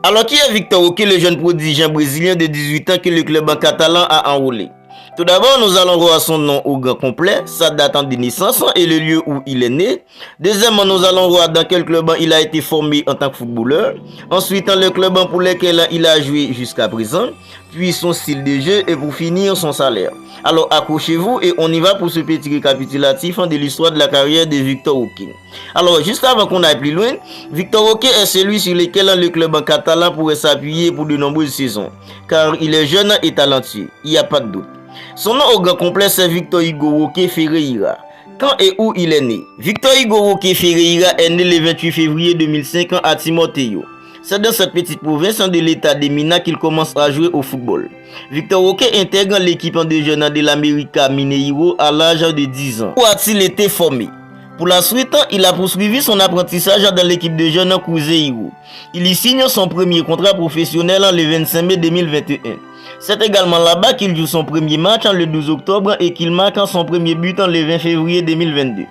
Alors qui est Victor Roque, le jeune prodige brésilien de 18 ans que le club catalan a enrôlé? Tout d'abord, nous allons voir son nom au grand complet, sa date de naissance et le lieu où il est né. Deuxièmement, nous allons voir dans quel club il a été formé en tant que footballeur. Ensuite, le club pour lequel il a joué jusqu'à présent. Puis son style de jeu et pour finir, son salaire. Alors accrochez-vous et on y va pour ce petit récapitulatif de l'histoire de la carrière de Victor Roque. Alors, juste avant qu'on aille plus loin, Victor Roque est celui sur lequel le club catalan pourrait s'appuyer pour de nombreuses saisons, car il est jeune et talentueux, il n'y a pas de doute. Son nom au grand complet c'est Victor Hugo Roque Ferreira. Quand et où il est né? Victor Hugo Roque Ferreira est né le 28 février 2005 à Timóteo. C'est dans cette petite province de l'état de Minas qu'il commence à jouer au football. Victor Roque intègre l'équipe de jeunes de l'América Mineiro à l'âge de 10 ans. Où a-t-il été formé? Pour la suite, il a poursuivi son apprentissage dans l'équipe de jeunes Cruzeiro. Il y signe son premier contrat professionnel le 25 mai 2021. C'est également là-bas qu'il joue son premier match le 12 octobre et qu'il marque son premier but le 20 février 2022.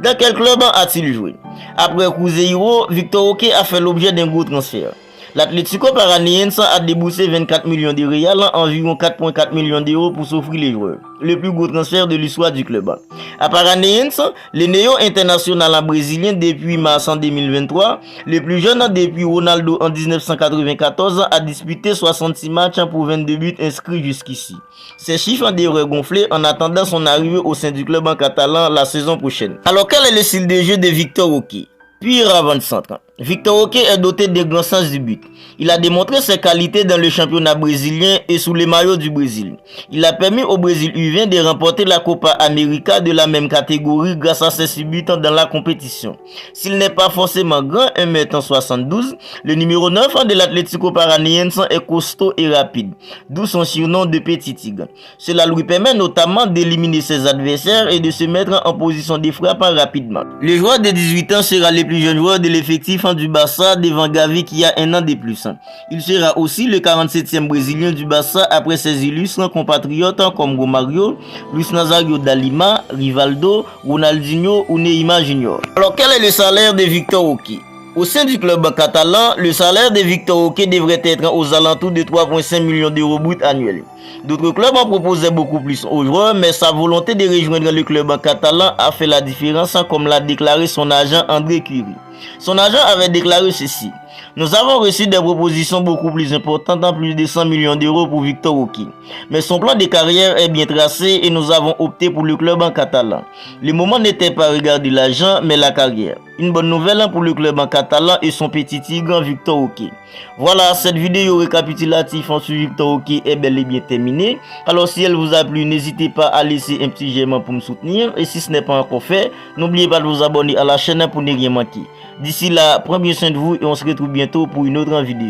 Dans quel club a-t-il joué? Après Cruzeiro, Victor Roque a fait l'objet d'un gros transfert. L'Atlético Paranaense a déboursé 24 millions de réals, environ 4,4 millions d'euros pour s'offrir les joueurs. Le plus gros transfert de l'histoire du club. À Paranaense, le néo-international brésilien depuis mars 2023, le plus jeune depuis Ronaldo en 1994, a disputé 66 matchs pour 22 buts inscrits jusqu'ici. Ces chiffres devraient gonfler en attendant son arrivée au sein du club catalan la saison prochaine. Alors quel est le style de jeu de Victor Roque? Pire avant-centre. Victor Roque est doté de grand sens du but. Il a démontré ses qualités dans le championnat brésilien et sous les maillots du Brésil. Il a permis au Brésil U20 de remporter la Copa América de la même catégorie grâce à ses 6 buts dans la compétition. S'il n'est pas forcément grand, 1m72, le numéro 9 de l'Atlético Paranaense est costaud et rapide, d'où son surnom de Petit Tigre. Cela lui permet notamment d'éliminer ses adversaires et de se mettre en position de frappe rapidement. Le joueur de 18 ans sera le plus jeune joueur de l'effectif du Barça devant Gavi qui a un an de plus. Il sera aussi le 47e brésilien du Barça après ses illustres compatriotes comme Romario, Luis Nazario da Lima, Rivaldo, Ronaldinho ou Neymar Junior. Alors quel est le salaire de Victor Roque? Au sein du club catalan, le salaire de Victor Roque devrait être aux alentours de 3,5 millions d'euros bruts annuels. D'autres clubs en proposaient beaucoup plus aux joueurs, mais sa volonté de rejoindre le club catalan a fait la différence, comme l'a déclaré son agent André Curie. Son agent avait déclaré ceci: nous avons reçu des propositions beaucoup plus importantes, en plus de 100 millions d'euros pour Victor Roque. Mais son plan de carrière est bien tracé et nous avons opté pour le club en catalan. Le moment n'était pas regarder l'argent, mais la carrière. Une bonne nouvelle pour le club en catalan et son petit tigre Victor Roque. Voilà, cette vidéo récapitulative sur Victor Roque est bel et bien terminée. Alors si elle vous a plu, n'hésitez pas à laisser un petit j'aime pour me soutenir. Et si ce n'est pas encore fait, n'oubliez pas de vous abonner à la chaîne pour ne rien manquer. D'ici là, prenez bien soin de vous et on se retrouve bientôt pour une autre vidéo.